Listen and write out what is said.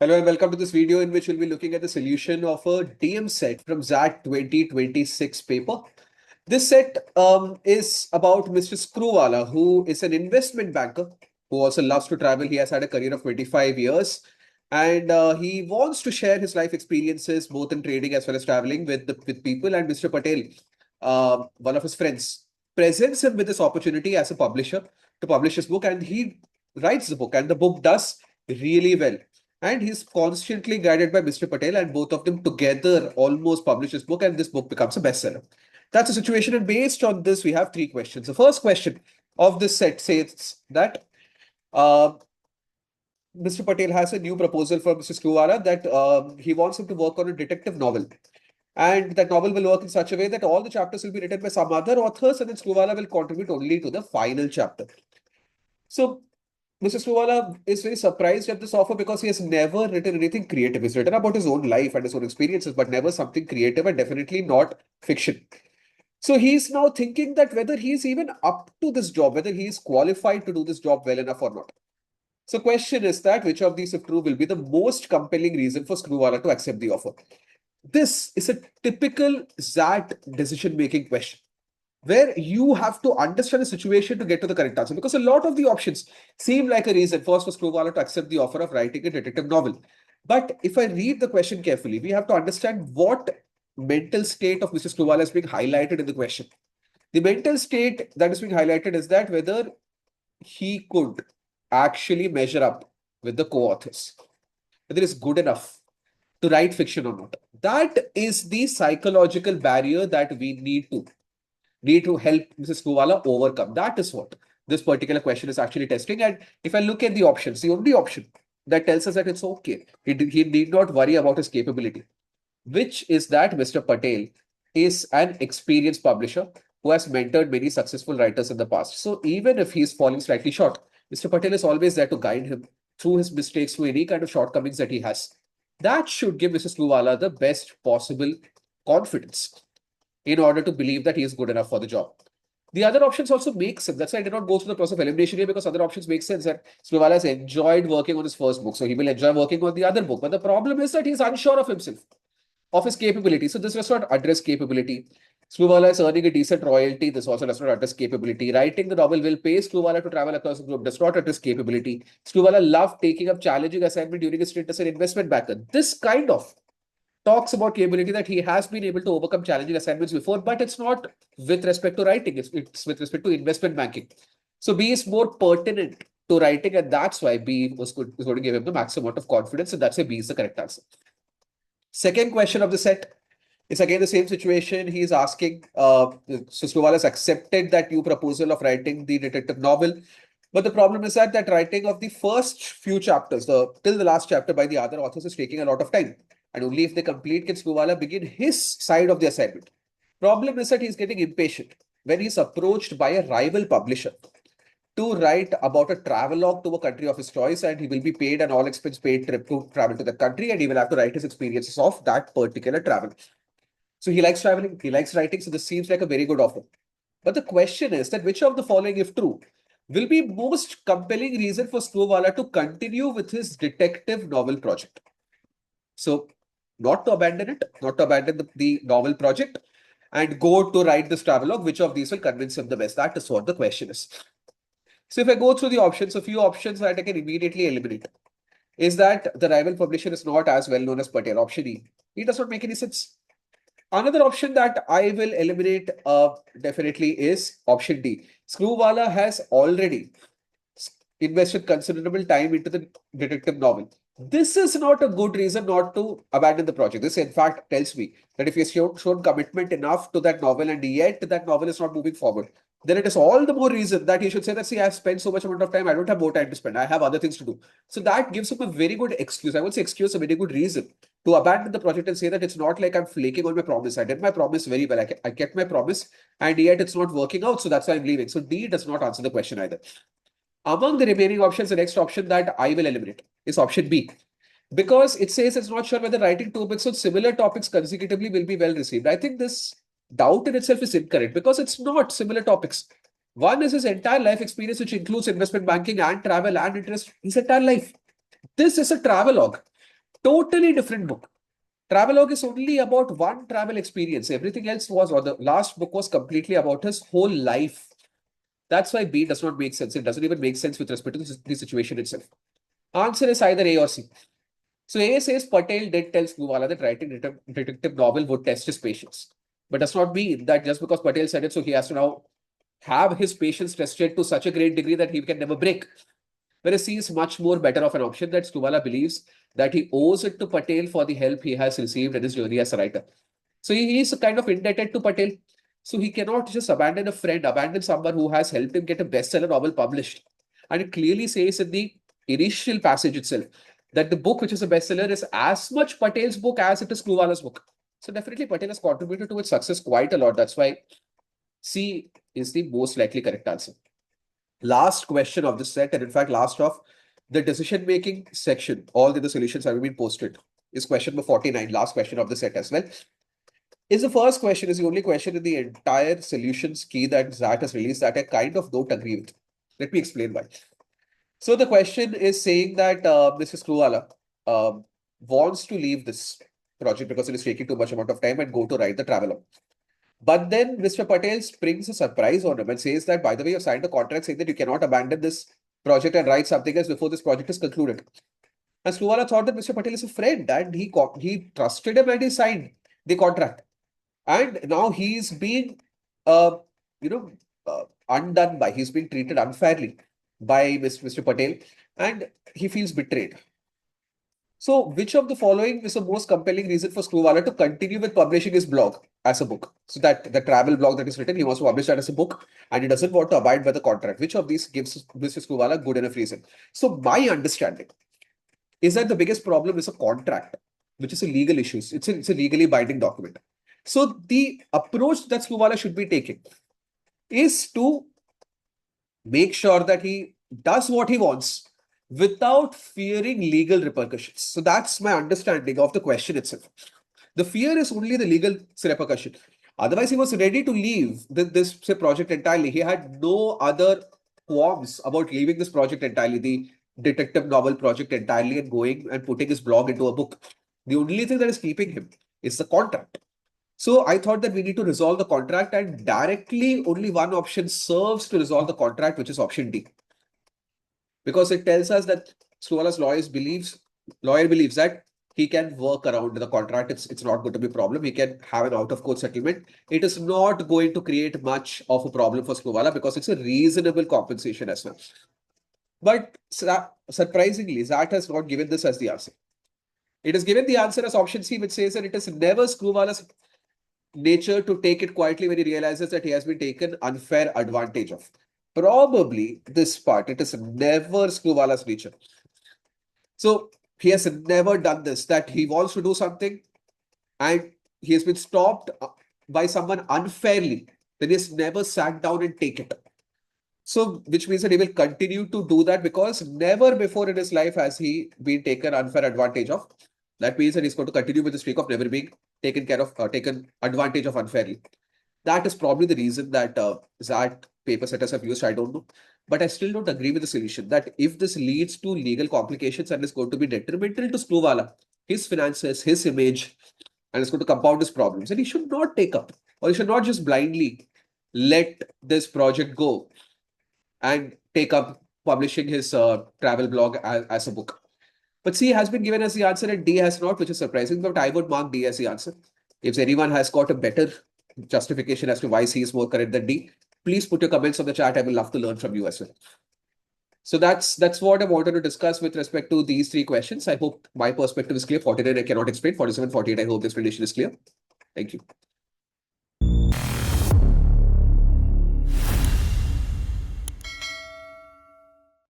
Hello and welcome to this video in which we'll be looking at the solution of a DM set from XAT 2026 paper. This set is about Mr. Screwvala, who is an investment banker who also loves to travel. He has had a career of 25 years and he wants to share his life experiences both in trading as well as traveling with people. And Mr. Patel, one of his friends, presents him with this opportunity as a publisher to publish his book, and he writes the book, and the book does really well. And he's constantly guided by Mr. Patel, and both of them together almost publish this book, and this book becomes a bestseller. That's the situation. And based on this, we have three questions. The first question of this set says that Mr. Patel has a new proposal for Mr. Screwvala that he wants him to work on a detective novel. And that novel will work in such a way that all the chapters will be written by some other authors, and then Screwvala will contribute only to the final chapter. So Mr. Screwvala is very surprised at this offer because he has never written anything creative. He's written about his own life and his own experiences, but never something creative, and definitely not fiction. So he's now thinking that whether he's even up to this job, whether he is qualified to do this job well enough or not. So question is that which of these, if true, will be the most compelling reason for Screwvala to accept the offer? This is a typical XAT decision-making question, where you have to understand the situation to get to the correct answer. Because a lot of the options seem like a reason first for Screwvala to accept the offer of writing a detective novel. But if I read the question carefully, we have to understand what mental state of Mr. Screwvala is being highlighted in the question. The mental state that is being highlighted is that whether he could actually measure up with the co-authors, whether it's good enough to write fiction or not. That is the psychological barrier that we need to help Mrs. Screwvala overcome. That is what this particular question is actually testing. And if I look at the options, the only option that tells us that it's okay, he need not worry about his capability, which is that Mr. Patel is an experienced publisher who has mentored many successful writers in the past. So even if he's falling slightly short, Mr. Patel is always there to guide him through his mistakes, through any kind of shortcomings that he has. That should give Mr. Screwvala the best possible confidence in order to believe that he is good enough for the job. The other options also make sense. That's why I did not go through the process of elimination here, because other options make sense. That Screwvala has enjoyed working on his first book, so he will enjoy working on the other book. But the problem is that he's unsure of himself, of his capability. So this does not address capability. Screwvala is earning a decent royalty. This also does not address capability. Writing the novel will pay Screwvala to travel across the globe. Does not address capability. Screwvala loved taking up challenging assignment during his stint as an investment banker. This kind of talks about capability that he has been able to overcome challenging assignments before, but it's not with respect to writing. It's with respect to investment banking. So B is more pertinent to writing, and that's why B is going to give him the maximum amount of confidence, and that's why B is the correct answer. Second question of the set is again the same situation. He is asking, so Screwvala has accepted that new proposal of writing the detective novel. But the problem is that writing of the first few chapters, till the last chapter by the other authors, is taking a lot of time. And only if they complete can Screwvala begin his side of the assignment. Problem is that he's getting impatient when he's approached by a rival publisher to write about a travelogue to a country of his choice, and he will be paid an all-expense paid trip to travel to the country, and he will have to write his experiences of that particular travel. So he likes traveling, he likes writing, so this seems like a very good offer. But the question is that which of the following, if true, will be most compelling reason for Screwvala to continue with his detective novel project? So not to abandon it, not to abandon the novel project and go to write this travelogue, which of these will convince him the best? That is what the question is. So if I go through the options, a few options that I can immediately eliminate is that the rival publisher is not as well known as Patel. Option E. It does not make any sense. Another option that I will eliminate definitely is option D. Screwvala has already invested considerable time into the detective novel. This is not a good reason not to abandon the project. This, in fact, tells me that if he has shown commitment enough to that novel and yet that novel is not moving forward, then it is all the more reason that he should say that, see, I've spent so much amount of time, I don't have more time to spend. I have other things to do. So that gives him a very good excuse. I would say excuse, a very good reason to abandon the project and say that it's not like I'm flaking on my promise. I did my promise very well. I kept my promise and yet it's not working out. So that's why I'm leaving. So D does not answer the question either. Among the remaining options, the next option that I will eliminate is option B, because it says it's not sure whether writing two books on similar topics consecutively will be well received. I think this doubt in itself is incorrect because it's not similar topics. One is his entire life experience, which includes investment banking and travel and interest, his entire life. This is a travelogue. Totally different book. Travelogue is only about one travel experience. Everything else was, or the last book was completely about his whole life. That's why B does not make sense. It doesn't even make sense with respect to the situation itself. Answer is either A or C. So A says Patel did tell Screwvala that writing detective novel would test his patience. But does not mean that just because Patel said it, so he has to now have his patience tested to such a great degree that he can never break. Whereas C is much more better of an option, that Screwvala believes that he owes it to Patel for the help he has received in his journey as a writer. So he is kind of indebted to Patel. So he cannot just abandon a friend, abandon someone who has helped him get a bestseller novel published. And it clearly says in the initial passage itself that the book, which is a bestseller, is as much Patel's book as it is Screwvala's book. So definitely Patel has contributed to its success quite a lot. That's why C is the most likely correct answer. Last question of this set, and in fact, last of the decision-making section, all the solutions have been posted, is question number 49, last question of the set as well. Is the first question, is the only question in the entire solutions key that XAT has released that I kind of don't agree with. Let me explain why. So the question is saying that Mrs. Screwvala wants to leave this project because it is taking too much amount of time and go to write the traveler. But then Mr. Patel springs a surprise on him and says that, by the way, you signed a contract saying that you cannot abandon this project and write something else before this project is concluded. And Screwvala thought that Mr. Patel is a friend and he trusted him and he signed the contract. And now he's being, undone by, he's being treated unfairly by Mr. Patel and he feels betrayed. So which of the following is the most compelling reason for Screwvala to continue with publishing his blog as a book? So that the travel blog that is written, he wants to publish that as a book and he doesn't want to abide by the contract. Which of these gives Mr. Screwvala good enough reason? So my understanding is that the biggest problem is a contract, which is a legal issue. It's a legally binding document. So the approach that Screwvala should be taking is to make sure that he does what he wants without fearing legal repercussions. So that's my understanding of the question itself. The fear is only the legal repercussion. Otherwise, he was ready to leave this project entirely. He had no other qualms about leaving this project entirely, the detective novel project entirely, and going and putting his blog into a book. The only thing that is keeping him is the contract. So I thought that we need to resolve the contract, and directly only one option serves to resolve the contract, which is option D. Because it tells us that Screwvala's lawyer believes that he can work around the contract. It's not going to be a problem. He can have an out-of-court settlement. It is not going to create much of a problem for Screwvala because it's a reasonable compensation as well. But surprisingly, XAT has not given this as the answer. It has given the answer as option C, which says that it is never Screwvala's nature to take it quietly when he realizes that he has been taken unfair advantage of. Probably this part, it is never Screwvala's nature. So he has never done this, that he wants to do something and he has been stopped by someone unfairly. Then he has never sat down and taken it. So which means that he will continue to do that because never before in his life has he been taken unfair advantage of. That means that he's going to continue with the streak of never being taken advantage of unfairly. That is probably the reason that XAT paper setters have used. I don't know. But I still don't agree with the solution that if this leads to legal complications and is going to be detrimental to Screwvala, his finances, his image, and it's going to compound his problems, then he should not take up, or he should not just blindly let this project go and take up publishing his travel blog as a book. But C has been given as the answer and D has not, which is surprising, but I would mark D as the answer. If anyone has got a better justification as to why C is more correct than D, please put your comments on the chat. I will love to learn from you as well. So that's what I wanted to discuss with respect to these three questions. I hope my perspective is clear. 49, I cannot explain. 47, 48, I hope the explanation is clear. Thank you.